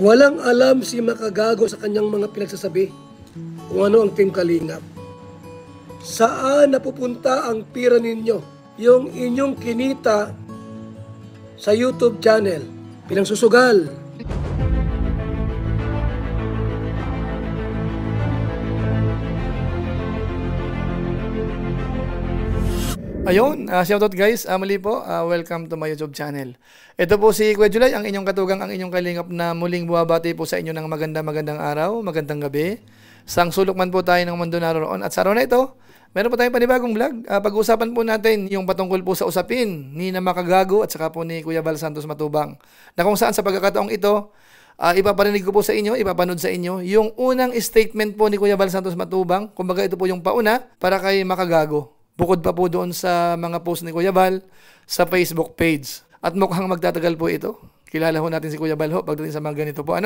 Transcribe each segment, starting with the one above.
Walang alam si Makagago sa kanyang mga pinagsasabi kung ano ang Team Kalingap. Saan napupunta ang pira ninyo? Yung inyong kinita sa YouTube channel, pinangsusugal. Ayun, shoutout guys, muli po, welcome to my YouTube channel. Ito po si Kuya July, ang inyong katugang, ang inyong kalingap na muling buwabati po sa inyo ng magandang araw, magandang gabi. Sang sulok man po tayo ng mundo naroon. At sa araw na ito, meron po tayong panibagong vlog. Pag-uusapan po natin yung patungkol po sa usapin ni na Makagago at saka po ni Kuya Val Santos Matubang. Na kung saan sa pagkakataong ito, ipaparinig ko po sa inyo, ipapanood sa inyo, yung unang statement po ni Kuya Val Santos Matubang. Kumbaga ito po yung pauna para kay Makagago. Bukod pa po doon sa mga post ni Kuya Val sa Facebook page. At mukhang magtatagal po ito. Kilala ho natin si Kuya Val ho pagdating sa mga ganito po.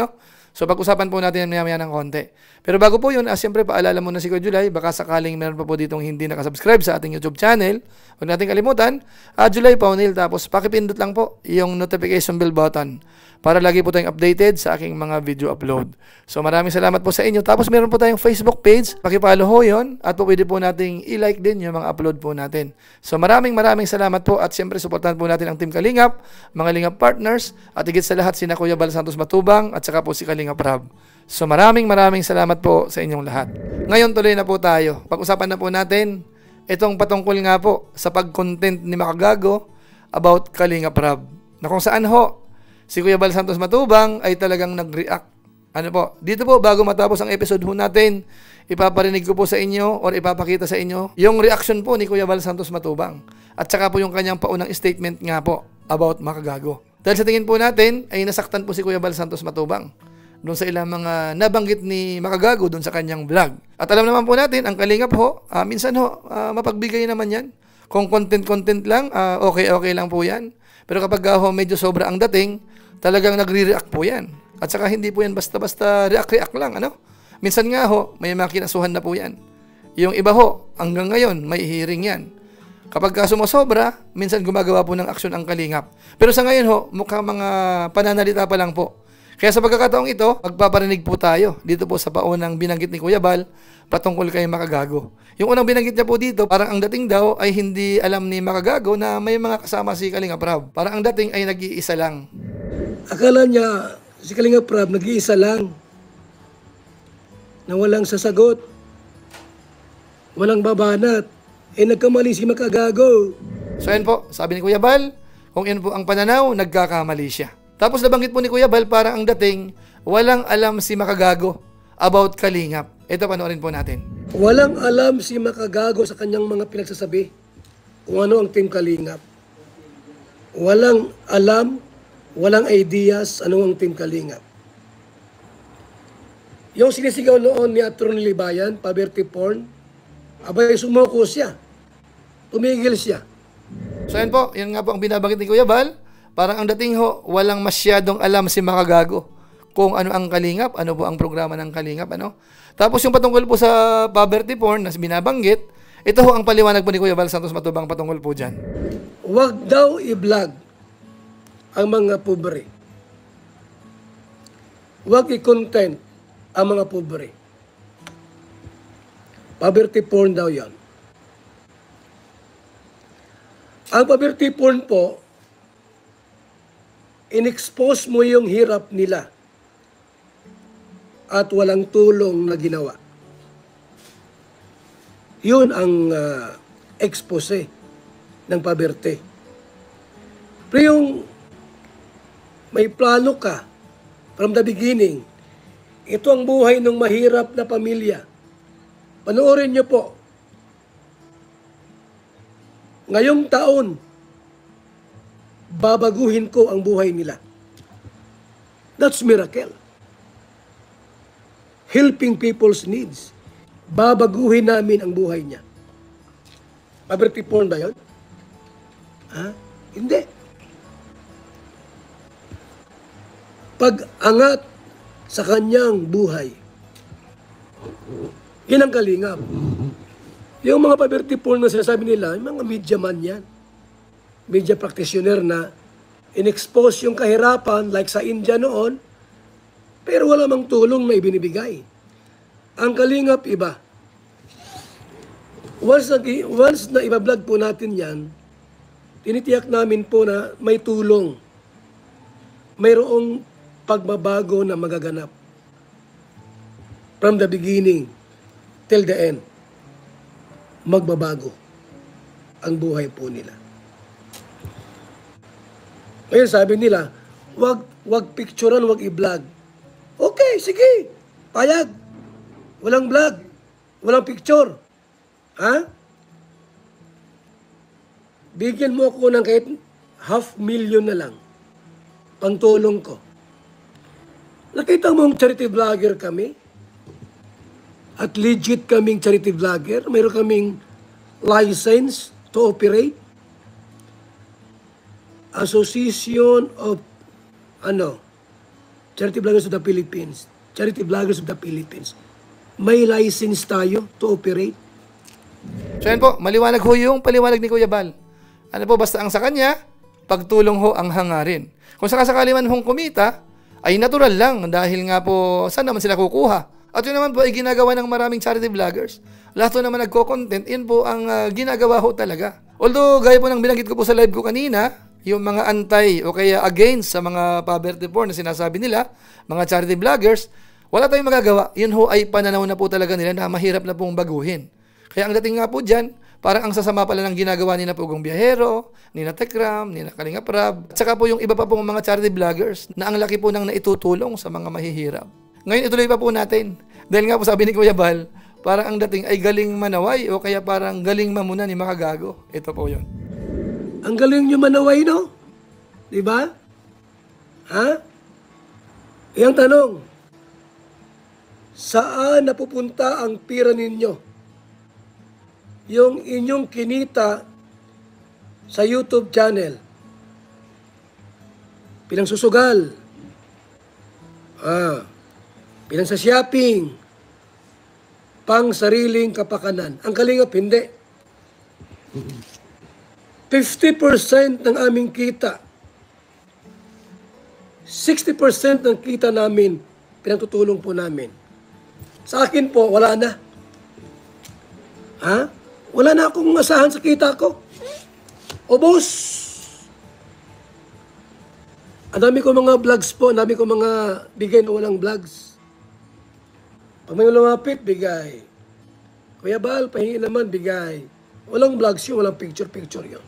So pag-usapan po natin maya-maya ng konti. Pero bago po yun, siyempre paalala muna si Kuya July, baka sakaling meron pa po ditong hindi nakasubscribe sa ating YouTube channel. Huwag natin kalimutan, July Paunil, tapos pakipindot lang po yung notification bell button para lagi po tayong updated sa aking mga video upload. So maraming salamat po sa inyo. Tapos meron po tayong Facebook page, pakipollow ho yun, at po pwede po nating i-like din yung mga upload po natin. So maraming salamat po, at siyempre supportahan po natin ang Team Kalingap, mga Lingap partners, at higit sa lahat sina Kuya Val Santos Matubang, at saka po si Kalingap Rab. So maraming salamat po sa inyong lahat. Ngayon tuloy na po tayo. Pag-usapan na po natin itong patungkol nga po sa pag-content ni Makagago about Kalingap Rab. Na kung saan ho, si Kuya Val Santos Matubang ay talagang nag-react. Dito po bago matapos ang episode ho natin, ipaparinig ko po sa inyo or ipapakita sa inyo yung reaction po ni Kuya Val Santos Matubang. At saka po yung kanyang paunang statement nga po about Makagago. Dahil sa tingin po natin ay nasaktan po si Kuya Val Santos Matubang doon sa ilang mga nabanggit ni Makagago doon sa kanyang vlog. At alam naman po natin, ang Kalingap ho, minsan ho, mapagbigay naman yan. Kung content lang, okay lang po yan. Pero kapag ho medyo sobra ang dating, talagang nagre-react po yan. At saka hindi po yan basta-basta react lang, Minsan nga ho, may mga kinasuhan na po yan. Yung iba ho, hanggang ngayon, may hearing yan. Kapag sumasobra, minsan gumagawa po ng aksyon ang Kalingap. Pero sa ngayon ho, mukhang mga pananalita pa lang po. Kaya sa pagkakataong ito, magpaparinig po tayo dito po sa paunang binanggit ni Kuya Val patungkol kay Makagago. Yung unang binanggit niya po dito, parang ang dating daw ay hindi alam ni Makagago na may mga kasama si Kalingap Rab. Parang ang dating ay nag-iisa lang. Akala niya si Kalingap Rab nag-iisa lang na walang sasagot, walang babanat. Nagkamali si Makagago. So yan po, sabi ni Kuya Val, kung yan po ang pananaw, nagkakamali siya. Tapos nabanggit po ni Kuya Val, parang ang dating, walang alam si Makagago about Kalingap. Ito, panoorin po natin. Walang alam si Makagago sa kanyang mga pinagsasabi kung ano ang Team Kalingap. Walang alam, walang ideas ano ang Team Kalingap. Yung sinisigaw noon ni Atron Libayan, Paberti Porn, abay sumuko siya. Tumigil siya. So yan po, yan nga po ang binabanggit ni Kuya Val. Parang ang dating ho, walang masyadong alam si Makagago kung ano ang Kalingap, ano po ang programa ng Kalingap, Tapos yung patungkol po sa poverty porn na binabanggit, ito ho ang paliwanag po ni Kuya Val Santos Matubang patungkol po dyan. Huwag daw i-vlog ang mga pobre. Huwag i-content ang mga pobre. Poverty porn daw yan. Ang poverty porn po, in-expose mo yung hirap nila at walang tulong na ginawa. Yun ang expose ng poverty. Pero yung may plano ka from the beginning, ito ang buhay ng mahirap na pamilya. Panoorin niyo po. Ngayong taon, babaguhin ko ang buhay nila. That's miracle. Helping people's needs. Babaguhin namin ang buhay niya. Poverty porn ba yun? Hindi. Pag-angat sa kanyang buhay. Yan ang Kalingap. Yung mga poverty porn na sinasabi nila, yung mga media man yan. Media practitioner na in-expose yung kahirapan like sa India noon, Pero wala mang tulong na ibinibigay. Ang Kalingap iba. Once na iba-vlog po natin yan, tinitiyak namin po na may tulong. Mayroong pagbabago na magaganap. From the beginning till the end, magbabago ang buhay po nila. Ngayon sabi nila, wag picturean, wag i-vlog. Okay, sige, payag. Walang vlog, walang picture. Ha? Bigyan mo ako ng kahit 500,000 na lang. Pangtulong ko. Nakita mong charity vlogger kami? At legit kaming charity vlogger. Mayroon kaming license to operate. Association of Charity Vloggers of the Philippines. Charity Vloggers of the Philippines. May license tayo to operate. So yan po, maliwanag ho yung paliwanag ni Kuya Bal. Ano po, basta ang sa kanya, pagtulong ho ang hangarin. Kung sakasakali man hong kumita, ay natural lang dahil nga po, saan naman sila kukuha? At yun naman po ay ginagawa ng maraming charity vloggers. Lahat po naman nagko-content, yun po ang ginagawa ho talaga. Although, gaya po ng binanggit ko po sa live ko kanina, yung mga anti o kaya against sa mga poverty porn na sinasabi nila, mga charity vloggers, wala tayong magagawa. Yun ho ay pananaw na po talaga nila na mahirap na pong baguhin. Kaya ang dating nga po dyan, parang ang sasama pala ng ginagawa ni na Pugong Biyahero, ni na Tekram, ni na Kalingap Rab, at saka po yung iba pa pong mga charity vloggers na ang laki po nang naitutulong sa mga mahihirap. Ngayon ituloy pa po natin. Dahil nga po sabi ni Kuya Bal, parang ang dating ay galing manaway o kaya parang galing mamuna ni makagago. Ito po yun. Ang galing nyo manaway, no? Diba? Ha? Iyang tanong, saan napupunta ang pira ninyo? Yung inyong kinita sa YouTube channel, pinangsusugal, pinang sa shopping, pang sariling kapakanan. Ang Kalingap, hindi. 50% ng aming kita, 60% ng kita namin, pinagtutulong po namin. Sa akin po, wala na. Ha? Wala na akong masahan sa kita ko. Ubos. Ang dami ko mga vlogs po, ang dami ko mga bigay na walang vlogs. Pag may lumapit, bigay. Kuya Bal, pahingi naman, bigay. Walang vlogs yun, walang picture-picture yun.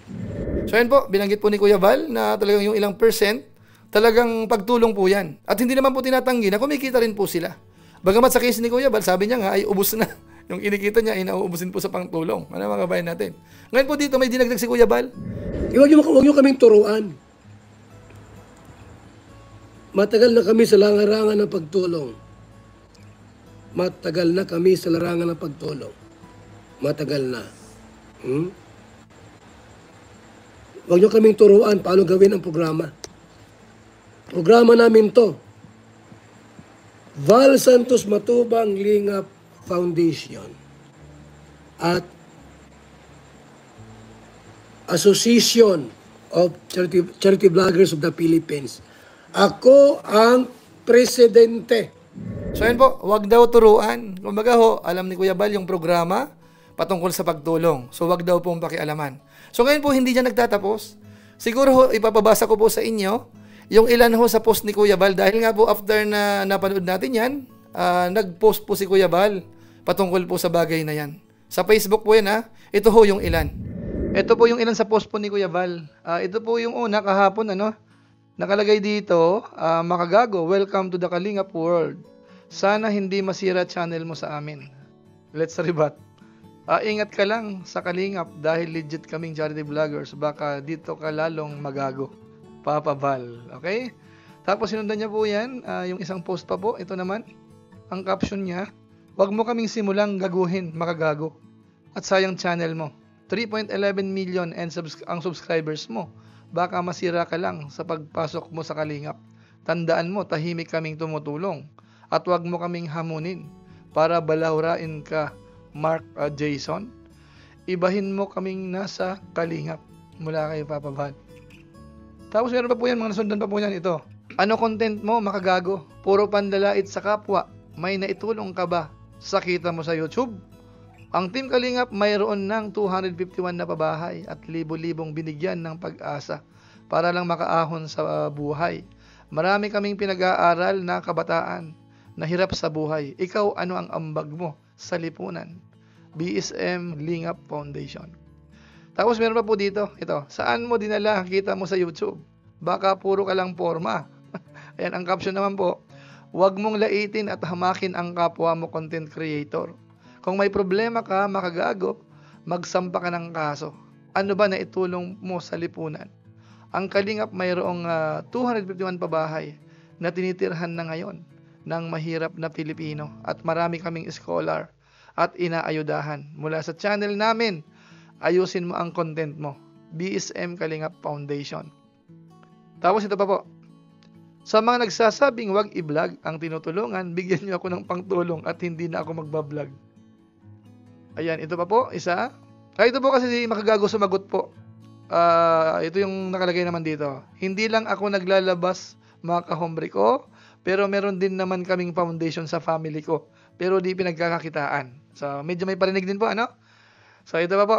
So yan po, binanggit po ni Kuya Bal na talagang yung ilang percent, talagang pagtulong po yan. At hindi naman po tinatanggi na kumikita rin po sila. Bagamat sa case ni Kuya Bal, sabi niya nga ay ubos na. Yung kinikita niya ay nauubusin po sa pangtulong. Ano mga kabayan natin? Ngayon po dito may dinagdag si Kuya Bal. Huwag niyo kaming turuan. Matagal na kami sa larangan ng pagtulong. Matagal na kami sa larangan ng pagtulong. Matagal na. Huwag niyo kaming turuan paano gawin ang programa. Programa namin to. Val Santos Matubang Lingap Foundation at Association of Charity Vloggers of the Philippines. Ako ang presidente. So yun po, wag daw turuan. Kumbaga ho, alam ni Kuya Bal yung programa patungkol sa pagtulong. So wag daw pong pakialaman. So ngayon po hindi dyan nagtatapos. Siguro ho, ipapabasa ko po sa inyo yung ilan ho sa post ni Kuya Bal. Dahil nga po after na napanood natin yan, nag-post po si Kuya Bal patungkol po sa bagay na yan. Sa Facebook po yan ha. Ito ho yung ilan. Ito po yung ilan sa post po ni Kuya Bal. Ito po yung una kahapon nakalagay dito, makagago, welcome to the Kalingap world. Sana hindi masira channel mo sa amin. Let's rebut. Ingat ka lang sa Kalingap dahil legit kaming charity vloggers. Baka dito ka lalong magago. Papa Bal. Okay? Tapos sinundan niya po yan. Yung isang post pa po. Ito naman. Ang caption niya, wag mo kaming simulang gaguhin, makagago. At sayang channel mo. 3.11 million ang subscribers mo. Baka masira ka lang sa pagpasok mo sa Kalingap. Tandaan mo, tahimik kaming tumutulong. At wag mo kaming hamunin para balahurain ka, Mark Jason. Ibahin mo kaming nasa Kalingap. Mula kay Papa Bal. Tapos meron pa po yan, mga nasundan pa po yan ito. Ano content mo, makagago? Puro pandalait sa kapwa. May naitulong ka ba sa kita mo sa YouTube? Ang Team Kalingap mayroon ng 251 na pabahay at libo-libong binigyan ng pag-asa para lang makaahon sa buhay. Marami kaming pinag-aaral na kabataan na hirap sa buhay. Ikaw, ano ang ambag mo sa lipunan? BSM Lingap Foundation. Tapos meron pa po dito, ito, saan mo dinala ang kita mo sa YouTube? Baka puro ka lang forma. Ayan, ang caption naman po, huwag mong laitin at hamakin ang kapwa mo content creator. Kung may problema ka, makagago, magsampa ka ng kaso. Ano ba na itulong mo sa lipunan? Ang Kalingap mayroong 251 pabahay na tinitirhan na ngayon ng mahirap na Pilipino at marami kaming scholar at inaayudahan. Mula sa channel namin, ayusin mo ang content mo. BSM Kalingap Foundation. Tapos ito pa po. Sa mga nagsasabing wag i-vlog ang tinutulungan, bigyan niyo ako ng pangtulong at hindi na ako magbablog. Ayan, ito pa po, isa. Ito po kasi si Makagago sumagot po. Ito yung nakalagay naman dito. Hindi lang ako naglalabas mga kahombre ko, pero meron din naman kaming foundation sa family ko. Pero di pinagkakakitaan. So, medyo may parinig din po, ano? So, ito pa po.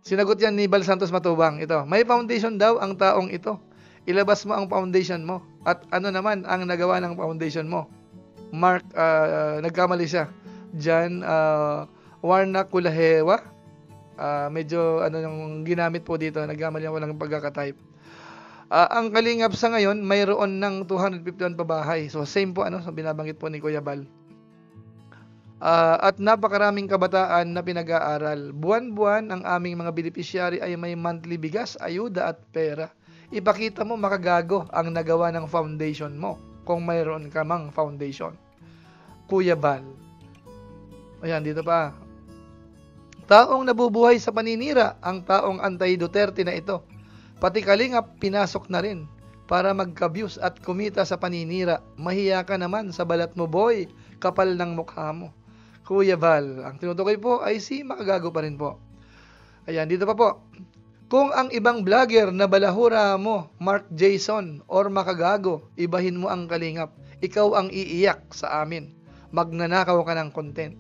Sinagot yan ni Bal Santos Matubang. Ito, may foundation daw ang taong ito. Ilabas mo ang foundation mo. At ano naman ang nagawa ng foundation mo? Mark, nagkamali siya. Jan Warna Kulahewa. Medyo ano yung ginamit po dito. Nagkamali ako lang pagkakatype. Ang Kalingap sa ngayon, mayroon ng 251 pabahay. So same po ano, so binabanggit po ni Kuya Bal. At napakaraming kabataan na pinag-aaral. Buwan-buwan ang aming mga beneficiary ay may monthly bigas, ayuda at pera. Ipakita mo makagago ang nagawa ng foundation mo kung mayroon ka mang foundation. Kuya Bal. Ayan, dito pa. Taong nabubuhay sa paninira, ang taong anti-Duterte na ito. Pati Kalingap, pinasok na rin para magka-views at kumita sa paninira. Mahiya ka naman sa balat mo, boy. Kapal ng mukha mo. Kuya Bal. Ang tinutukoy po ay si Makagago pa rin po. Ayan, dito pa po. Kung ang ibang vlogger na balahura mo, Mark Jason or Makagago, ibahin mo ang Kalingap. Ikaw ang iiyak sa amin. Magnanakaw ka ng content.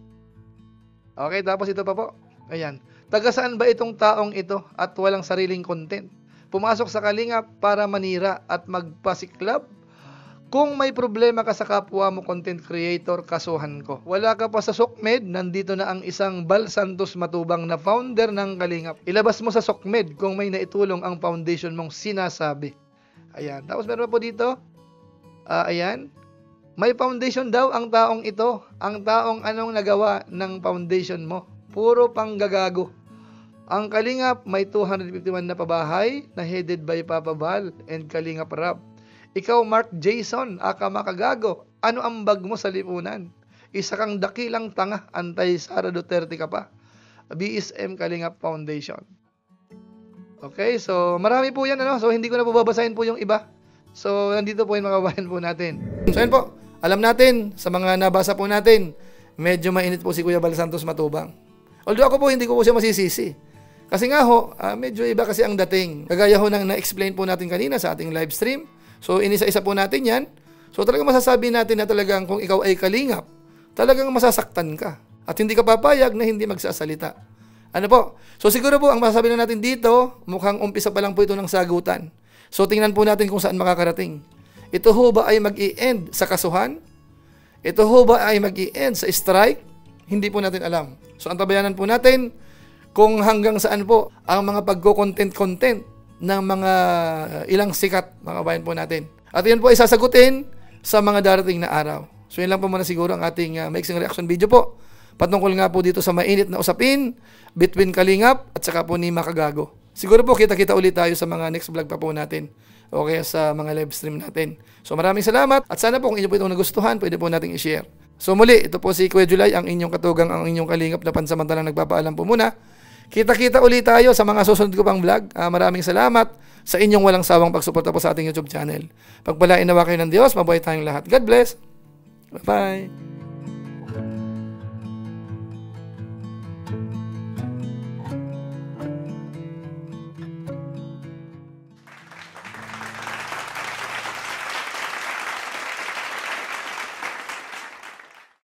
Okay, tapos ito pa po. Ayan. Taga saan ba itong taong ito at walang sariling content? Pumasok sa Kalingap para manira at magpasiklab? Kung may problema ka sa kapwa mo content creator, kasuhan ko. Wala ka pa sa SOCMED, nandito na ang isang Bal Santos Matubang na founder ng Kalingap. Ilabas mo sa SOCMED kung may naitulong ang foundation mong sinasabi. Ayan. Tapos meron po dito. Ayan. May foundation daw ang taong ito. Ang taong anong nagawa ng foundation mo. Puro panggagago. Ang Kalingap may 251 na pabahay na headed by Papa Bal and Kalingap Rap. Ikaw, Mark Jason, aka Makagago, ano ang bag mo sa lipunan? Isa kang dakilang tanga, anti-Sara Duterte ka pa. BSM Kalingap Foundation. Okay, so marami po yan, ano? So hindi ko na po babasahin po yung iba. So nandito po yung mga kabayan po natin. So yun po, alam natin, sa mga nabasa po natin, medyo mainit po si Kuya Bal Santos Matubang. Although ako po, hindi ko po siya masisisi. Kasi nga ho, medyo iba kasi ang dating. Kagaya ho nang na-explain po natin kanina sa ating live stream. So, inisa-isa po natin yan. So, talagang masasabi natin na talagang kung ikaw ay Kalingap, talagang masasaktan ka. At hindi ka papayag na hindi magsasalita. Ano po? So, siguro po, ang masasabi na natin dito, mukhang umpisa pa lang po ito ng sagutan. So, tingnan po natin kung saan makakarating. Ito ho ba ay mag-i-end sa kasuhan? Ito ho ba ay mag-i-end sa strike? Hindi po natin alam. So, ang tabayanan po natin, kung hanggang saan po ang mga pagko-content ng mga ilang sikat, mga bayan po natin. At yan po ay sasagutin sa mga darating na araw. So yun lang po muna siguro ang ating mixing reaction video po. Patungkol nga po dito sa mainit na usapin between Kalingap at saka po ni Makagago. Siguro po kita-kita ulit tayo sa mga next vlog pa po natin. Okay, sa mga live stream natin. So maraming salamat at sana po kung inyo po itong nagustuhan, pwede po nating i-share. So muli, ito po si Kuya Julay, ang inyong katugang, ang inyong Kalingap na pansamantalang nagpapaalam po muna. Kita-kita ulit tayo sa mga susunod ko pang vlog. Maraming salamat sa inyong walang sawang pagsuporta po sa ating YouTube channel. Pagpalain nawa kayo ng Diyos, mabuhay tayong lahat. God bless. Bye-bye.